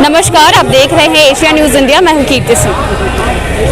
नमस्कार, आप देख रहे हैं एशिया न्यूज इंडिया। मैं हूं कीर्ति सिंह।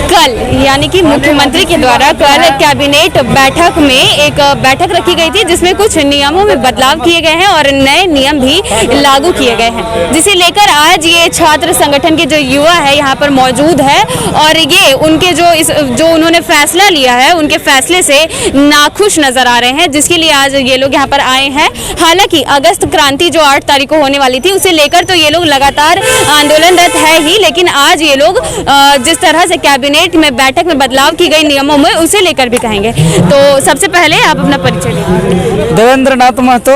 कल यानी कि मुख्यमंत्री के द्वारा कल कैबिनेट बैठक में एक बैठक रखी गई थी जिसमें कुछ नियमों में बदलाव किए गए हैं और नए नियम भी लागू किए गए हैं, जिसे लेकर आज ये छात्र संगठन के जो युवा है यहाँ पर मौजूद है और ये उनके जो उन्होंने फैसला लिया है उनके फैसले से नाखुश नजर आ रहे हैं, जिसके लिए आज ये लोग यहाँ पर आए हैं। हालांकि अगस्त क्रांति जो 8 तारीख को होने वाली थी उसे लेकर तो ये लोग लगातार आंदोलनरत है ही, लेकिन आज ये लोग जिस तरह से कैबिनेट में बैठक में बदलाव की गई नियमों में उसे लेकर भी कहेंगे। तो सबसे पहले आप अपना परिचय दें। देवेंद्र नाथ महतो,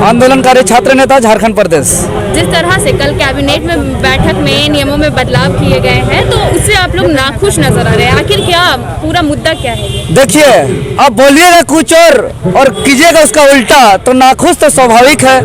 आंदोलनकारी छात्र नेता, झारखंड प्रदेश। जिस तरह से कल कैबिनेट में बैठक में नियमों में बदलाव किए गए हैं तो उससे आप लोग नाखुश नजर आ रहे हैं, आखिर क्या पूरा मुद्दा क्या है? देखिए, आप बोलिएगा कुछ और कीजिएगा उसका उल्टा तो नाखुश तो स्वाभाविक है।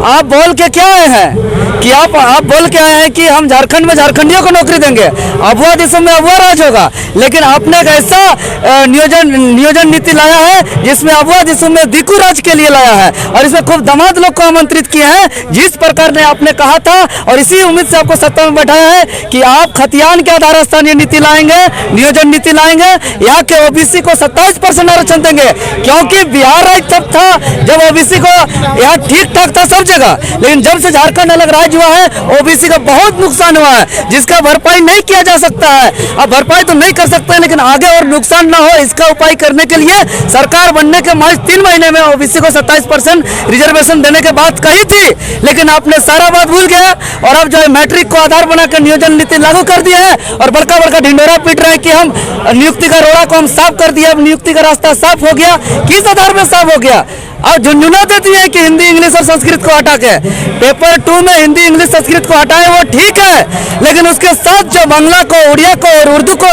आप बोल के क्या आए हैं कि आप बोल के आए हैं कि हम झारखंड में झारखंडियों को नौकरी देंगे, अबुआ देशों में अबुआ राज होगा, लेकिन आपने एक ऐसा नियोजन नीति लाया है जिसमें अबुआ देशों में दिकू राज के लिए लाया है और इसमें खूब दामाद लोग को आमंत्रित किए हैं जिस प्रकार ने आपने कहा था, और इसी उम्मीद से आपको सत्ता में बैठाया है कि आप खतियान के आधार स्थानीय नीति लाएंगे, नियोजन नीति लाएंगे, यहाँ के ओबीसी को 27% आरक्षण देंगे, क्योंकि बिहार राज्य तब था जब ओबीसी को यहाँ ठीक ठाक था सब जगह, लेकिन जब से झारखंड अलग राज्य हुआ है ओबीसी का बहुत नुकसान हुआ है जिसका भरपाई नहीं किया जा सकता है। अब भरपाई तो नहीं कर सकते हैं, लेकिन आगे और नुकसान ना हो इसका उपाय करने के लिए सरकार बनने के मार्च 3 महीने में ओबीसी को 27% रिजर्वेशन देने की बात कही थी, लेकिन आपने सारा बात भूल गया और अब जो है मैट्रिक को आधार बनाकर नियोजन नीति लागू कर दिया है और बड़का बड़का ढिंडोरा पीट रहे हैं कि हम नियुक्ति का रोड़ा को हम साफ कर दिया, अब नियुक्ति का रास्ता साफ हो गया। किस आधार में साफ हो गया? और झुंझुना देती है कि हिंदी इंग्लिश और संस्कृत को हटा के पेपर 2 में हिंदी इंग्लिश संस्कृत को हटाए वो ठीक है, लेकिन उसके साथ जो बांग्ला को, उड़िया को और उर्दू को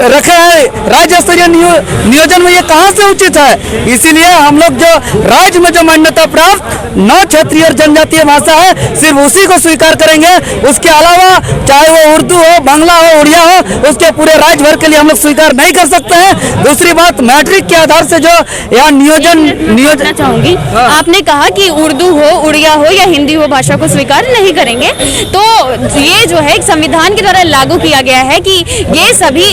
रखे है राज्य स्तरीय नियोजन में, ये कहाँ से उचित है? इसीलिए हम लोग जो राज्य में जो मान्यता प्राप्त 9 क्षेत्रीय और जनजातीय भाषा है सिर्फ उसी को स्वीकार करेंगे, उसके अलावा चाहे वो उर्दू हो, बांग्ला हो, उड़िया हो, उसके पूरे राज्य भर के लिए हम लोग स्वीकार नहीं कर सकते हैं। दूसरी बात, मैट्रिक के आधार से जो यहाँ नियोजन चाहूंगी, आपने कहा कि उर्दू हो, उड़िया हो या हिंदी हो भाषा को स्वीकार नहीं करेंगे, तो ये जो है संविधान के द्वारा लागू किया गया है कि ये सभी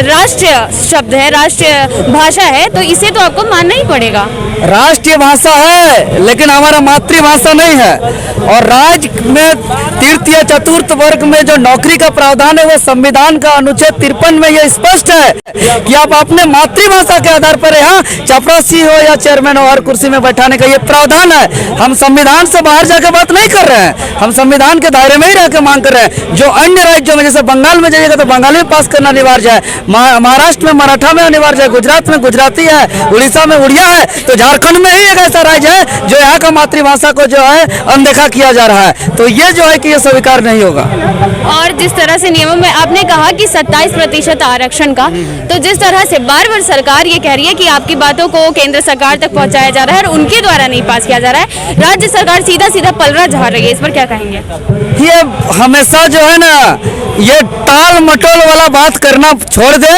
राष्ट्रीय शब्द है, राष्ट्रीय भाषा है, तो इसे तो आपको मानना ही पड़ेगा। राष्ट्रीय भाषा है लेकिन हमारा मातृभाषा नहीं है, और राज्य में तृतीय चतुर्थ वर्ग में जो नौकरी का प्रावधान है वो संविधान का अनुच्छेद 53 में ये स्पष्ट है कि आप अपने मातृभाषा के आधार पर यहाँ चपरासी हो या चेयरमैन हो हर कुर्सी में बैठाने का ये प्रावधान है। हम संविधान से बाहर जाकर बात नहीं कर रहे हैं, हम संविधान के दायरे में ही रहकर मांग कर रहे हैं। जो अन्य राज्यों में, जैसे बंगाल में जाइएगा तो बंगाली में पास करना अनिवार्य है, महाराष्ट्र में मराठा में अनिवार्य है, गुजरात में गुजराती है, उड़ीसा में उड़िया है, तो झारखंड में ही एक ऐसा राज्य है जो यहाँ का मातृभाषा को जो है अनदेखा किया जा रहा है, तो ये जो है कि ये स्वीकार नहीं होगा। और जिस तरह से नियमों में आपने कहा कि 27% आरक्षण का, तो जिस तरह से बार बार सरकार ये कह रही है कि आपकी बातों को केंद्र सरकार तक पहुंचाया जा रहा है और उनके द्वारा नहीं पास किया जा रहा है, राज्य सरकार सीधा सीधा पलड़ा झाड़ रही है, इस पर क्या कहेंगे? ये हमेशा जो है ना ये टाल मटोल वाला बात करना छोड़ दे।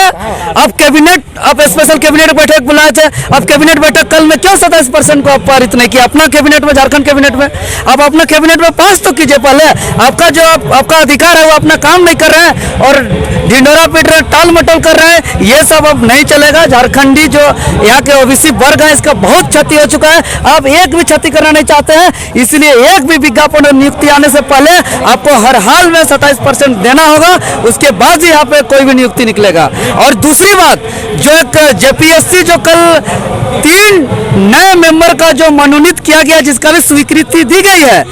अब कैबिनेट, अब स्पेशल कैबिनेट बैठक बुलाए थे, अब कैबिनेट बैठक कल में क्यों 27% को आप पारित नहीं किया अपना कैबिनेट में, झारखंड कैबिनेट में? आप अपना कैबिनेट में पास तो कीजिए पहले। आपका जो आपका अधिकार है वो अपना काम नहीं कर रहे हैं और ढिंडोरा पीट रहे हैं, टाल मटोल कर रहे हैं, ये सब अब नहीं चलेगा। झारखंडी जो यहाँ के ओबीसी वर्ग है इसका बहुत क्षति हो चुका है, आप एक भी क्षति करना नहीं चाहते हैं, इसलिए एक भी विज्ञापन और नियुक्ति आने से पहले आपको हर हाल में 27% देना होगा, उसके बाद ही यहाँ पे कोई भी नियुक्ति निकलेगा। और दूसरी बात, जो एक जेपीएससी जो कल 3 नए मेंबर का जो मनोनीत किया गया जिसका भी स्वीकृति दी गई है,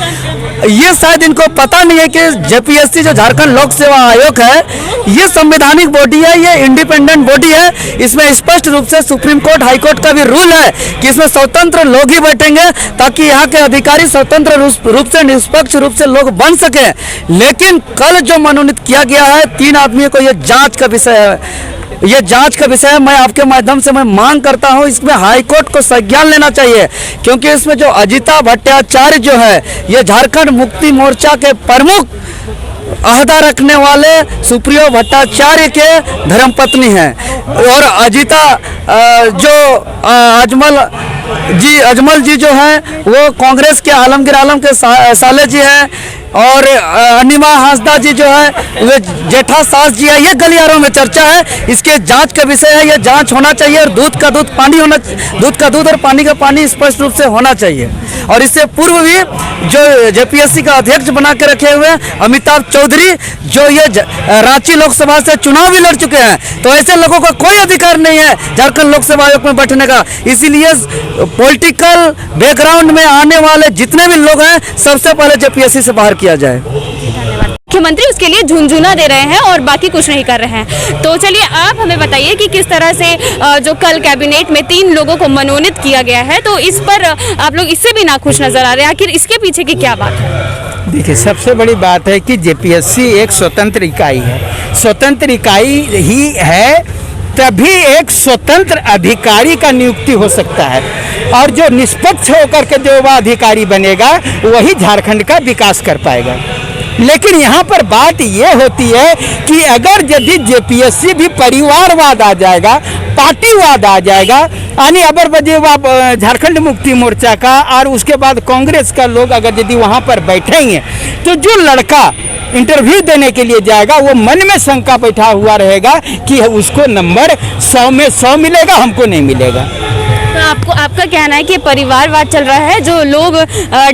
ये शायद इनको पता नहीं है कि जेपीएससी जो झारखंड लोक सेवा आयोग है ये संवैधानिक बॉडी है, ये इंडिपेंडेंट बॉडी है, इसमें स्पष्ट रूप से सुप्रीम कोर्ट, हाई कोर्ट का भी रूल है कि इसमें स्वतंत्र लोग ही बैठेंगे ताकि यहाँ के अधिकारी स्वतंत्र रूप से, निष्पक्ष रूप से लोग बन सके। लेकिन कल जो मनोनीत किया गया है 3 आदमियों को, ये जांच का विषय है, ये जांच का विषय है। मैं आपके माध्यम से मैं मांग करता हूं इसमें हाई कोर्ट को संज्ञान लेना चाहिए, क्योंकि इसमें जो अजिता भट्टाचार्य जो है ये झारखंड मुक्ति मोर्चा के प्रमुख अहदा रखने वाले सुप्रियो भट्टाचार्य के धर्मपत्नी हैं, और अजिता जो अजमल जी जो हैं वो कांग्रेस के आलमगीर आलम के साले जी हैं। और अनिमा हांसदा जी जो है वे जेठा सास जी है, ये गलियारों में चर्चा है। इसके जांच का विषय है, ये जांच होना चाहिए और दूध का दूध पानी होना, दूध का दूध और पानी का पानी स्पष्ट रूप से होना चाहिए। और इससे पूर्व भी जो जेपीएससी का अध्यक्ष बना के रखे हुए हैं अमिताभ चौधरी, जो ये रांची लोकसभा से चुनाव भी लड़ चुके हैं, तो ऐसे लोगों का कोई अधिकार नहीं है झारखंड लोकसभा आयोग में बैठने का। इसीलिए पॉलिटिकल बैकग्राउंड में आने वाले जितने भी लोग हैं सबसे पहले जेपीएससी से बाहर किया जाए। मुख्यमंत्री उसके लिए झुनझुना दे रहे हैं और बाकी कुछ नहीं कर रहे हैं। तो चलिए आप हमें बताइए कि किस तरह से जो कल कैबिनेट में 3 लोगों को मनोनीत किया गया है, तो इस पर आप लोग इससे भी नाखुश नजर आ रहे हैं। आखिर इसके पीछे की क्या बात है? देखिए, सबसे बड़ी बात है कि जेपीएससी एक स्वतंत्र इकाई है। स्वतंत्र इकाई ही है तभी एक स्वतंत्र अधिकारी का नियुक्ति हो सकता है, और जो निष्पक्ष होकर के जो वह अधिकारी बनेगा वही झारखंड का विकास कर पाएगा। लेकिन यहाँ पर बात ये होती है कि अगर यदि जेपीएससी भी परिवारवाद आ जाएगा, पार्टीवाद आ जाएगा, यानी अबर बजेवाब झारखंड मुक्ति मोर्चा का और उसके बाद कांग्रेस का लोग अगर यदि वहाँ पर बैठेंगे, तो जो लड़का इंटरव्यू देने के लिए जाएगा वो मन में शंका बैठा हुआ रहेगा कि उसको नंबर 100 में 100 मिलेगा, हमको नहीं मिलेगा। तो आपका कहना है कि परिवारवाद चल रहा है, जो लोग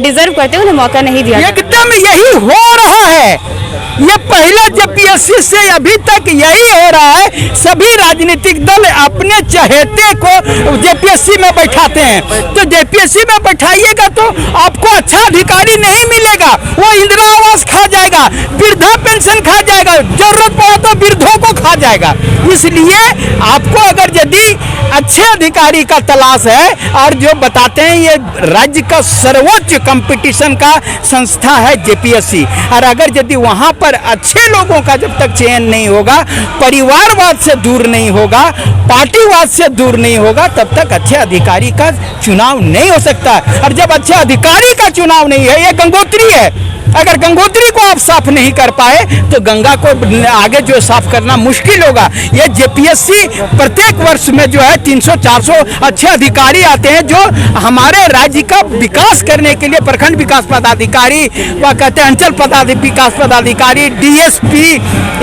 डिजर्व करते हैं उन्हें मौका नहीं दिया। एकदम यही हो रहा है। ये पहला जेपीएससी से अभी तक यही हो रहा है। सभी राजनीतिक दल अपने चहेते को जेपीएससी में बैठाते हैं, तो जेपीएससी में बैठाइएगा तो आपको अच्छा अधिकारी नहीं मिलेगा, वो इंदिरा आवास खा जाएगा, वृद्धा पेंशन खा जाएगा, जरूरत पड़ा तो वृद्धों को खा जाएगा। इसलिए आपको अगर यदि अच्छे अधिकारी का तलाश है, और जो बताते हैं ये राज्य का सर्वोच्च कंपटीशन का संस्था है जेपीएससी, और अगर यदि वहाँ पर अच्छे लोगों का जब तक चयन नहीं होगा, परिवारवाद से दूर नहीं होगा, पार्टीवाद से दूर नहीं होगा, तब तक अच्छे अधिकारी का चुनाव नहीं हो सकता। और जब अच्छे अधिकारी का चुनाव नहीं है, ये गंगोत्री है, अगर गंगोत्री को आप साफ नहीं कर पाए तो गंगा को आगे जो साफ करना मुश्किल होगा। ये जेपीएससी प्रत्येक वर्ष में जो है 300-400 अच्छे अधिकारी आते हैं, जो हमारे राज्य का विकास करने के लिए प्रखंड विकास पदाधिकारी, वह कहते हैं अंचल विकास पदाधिकारी, डीएसपी,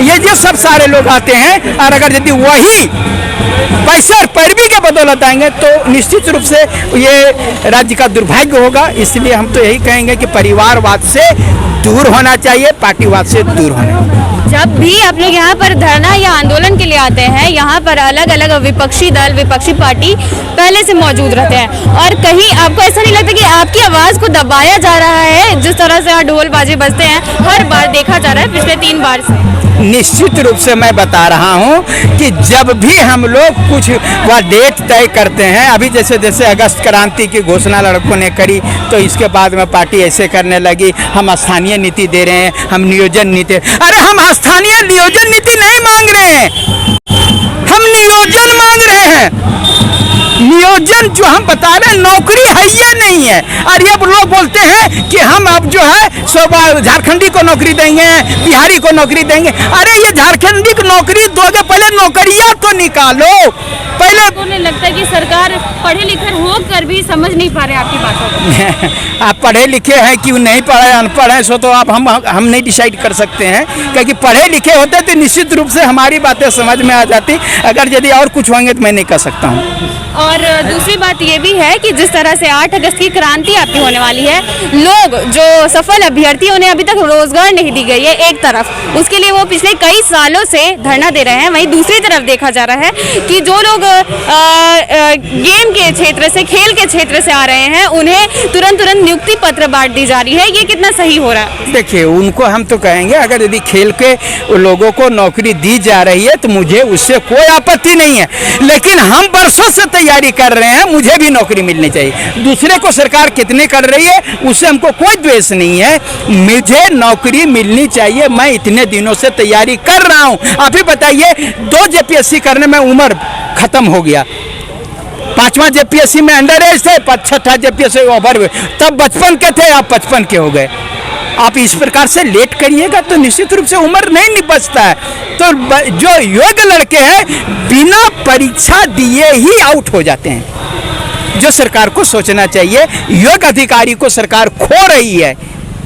ये जो सब सारे लोग आते हैं। और अगर यदि वही पैसे और पैरवी के बदौलत आएंगे तो निश्चित रूप से ये राज्य का दुर्भाग्य होगा। इसलिए हम तो यही कहेंगे कि परिवारवाद से दूर होना चाहिए, पार्टीवाद से दूर होना चाहिए। जब भी आप लोग यहाँ पर धरना या आंदोलन के लिए आते हैं, यहाँ पर अलग अलग विपक्षी दल, विपक्षी पार्टी पहले से मौजूद रहते हैं, और कहीं आपको ऐसा नहीं लगता कि आपकी आवाज़ को दबाया जा रहा है? जिस तरह से ढोल बाजे बजते हैं हर बार देखा जा रहा है पिछले 3 बार से। निश्चित रूप से मैं बता रहा हूं कि जब भी हम लोग कुछ वह डेट तय करते हैं, अभी जैसे जैसे अगस्त क्रांति की घोषणा लड़कों ने करी, तो इसके बाद में पार्टी ऐसे करने लगी, हम स्थानीय नीति दे रहे हैं, हम नियोजन नीति। अरे हम स्थानीय नियोजन नीति नहीं मांग रहे हैं, हम नियोजन मांग रहे हैं। नियोजन जो हम बता रहे हैं, नौकरी है ये नहीं है। और ये लोग बोलते हैं कि हम अब जो है झारखंडी को नौकरी देंगे, बिहारी को नौकरी देंगे। अरे ये झारखंडी को नौकरी दोगे, पहले नौकरियां तो निकालो। पहले उन्हें लगता है कि सरकार पढ़े लिखे होकर भी समझ नहीं पा रहे आपकी बातों को। आप पढ़े लिखे हैं कि नहीं पढ़े, अनपढ़ हैं, सो तो आप हम नहीं डिसाइड कर सकते हैं, क्योंकि पढ़े लिखे होते तो निश्चित रूप से हमारी बातें समझ में आ जाती। अगर यदि और कुछ होंगे तो मैं नहीं कर सकता हूँ। और दूसरी बात ये भी है कि जिस तरह से 8 अगस्त की क्रांति आपकी होने वाली है, लोग जो सफल अभ्यर्थी उन्हें अभी तक रोजगार नहीं दी गई है एक तरफ, उसके लिए वो पिछले कई सालों से धरना दे रहे हैं। वहीं दूसरी तरफ देखा जा रहा है कि जो लोग गेम के क्षेत्र से, खेल के क्षेत्र से आ रहे हैं, उन्हें तुरंत नियुक्ति पत्र बांट दी जा रही है। ये कितना सही हो रहा है? देखिए, उनको हम तो कहेंगे अगर यदि खेल के लोगों को नौकरी दी जा रही है तो मुझे उससे कोई आपत्ति नहीं है, लेकिन हम बरसों से तैयारी कर रहे हैं, मुझे भी नौकरी मिलनी चाहिए। दूसरे को सरकार कितने कर रही है उससे हमको कोई द्वेष नहीं है, मुझे नौकरी मिलनी चाहिए। मैं इतने दिनों से तैयारी कर रहा हूँ। आप ही बताइए, 2 जेपीएससी करने में उम्र खत्म हो गया, 5वां जेपीएससी में अंडर एज थे, 6ठा जेपीएससी ओवर हुए, तब 55 के थे, आप 55 के हो गए। आप इस प्रकार से लेट करिएगा तो निश्चित रूप से उम्र नहीं बचता है। तो जो योग्य लड़के हैं बिना परीक्षा दिए ही आउट हो जाते हैं। जो सरकार को सोचना चाहिए, योग्य अधिकारी को सरकार खो रही है।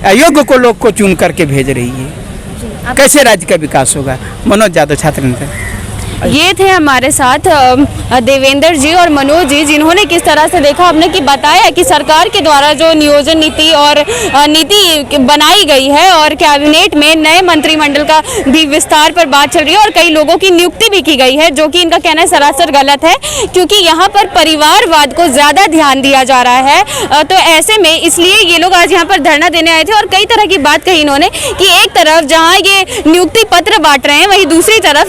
अयोग्य को लोग को चुन करके भेज रही है। कैसे राज्य का विकास होगा? मनोज यादव, छात्र नेता। ये थे हमारे साथ देवेंद्र जी और मनोज जी, जिन्होंने किस तरह से देखा आपने कि बताया कि सरकार के द्वारा जो नियोजन नीति और नीति बनाई गई है और कैबिनेट में नए मंत्रिमंडल का भी विस्तार पर बात चल रही है और कई लोगों की नियुक्ति भी की गई है, जो कि इनका कहना है सरासर गलत है, क्योंकि यहाँ पर परिवारवाद को ज़्यादा ध्यान दिया जा रहा है। तो ऐसे में इसलिए ये लोग आज यहाँ पर धरना देने आए थे और कई तरह की बात कही इन्होंने कि एक तरफ जहाँ ये नियुक्ति पत्र बांट रहे हैं, वहीं दूसरी तरफ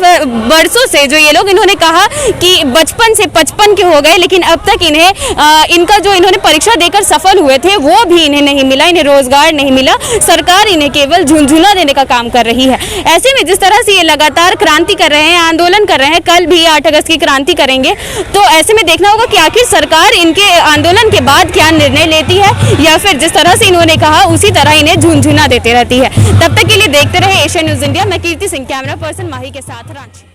वर्षों से जो ये लोग, इन्होंने कहा कि बचपन से 55 के हो गए, लेकिन अब तक इन्हें इनका जो इन्होंने परीक्षा देकर सफल हुए थे वो भी इन्हें नहीं मिला, इन्हें रोजगार नहीं मिला, सरकार इन्हें केवल झुंझुना देने का काम कर रही है। ऐसे में जिस तरह से ये लगातार क्रांति कर रहे हैं, आंदोलन कर रहे हैं, कल भी 8 अगस्त की क्रांति करेंगे, तो ऐसे में देखना होगा कि आखिर सरकार इनके आंदोलन के बाद क्या निर्णय लेती है, या फिर जिस तरह से इन्होंने कहा उसी तरह इन्हें झुंझुना देते रहती है। तब तक के लिए देखते रहे एशिया न्यूज इंडिया। मैं कीर्ति सिंह, कैमरा पर्सन माही के साथ, रांची।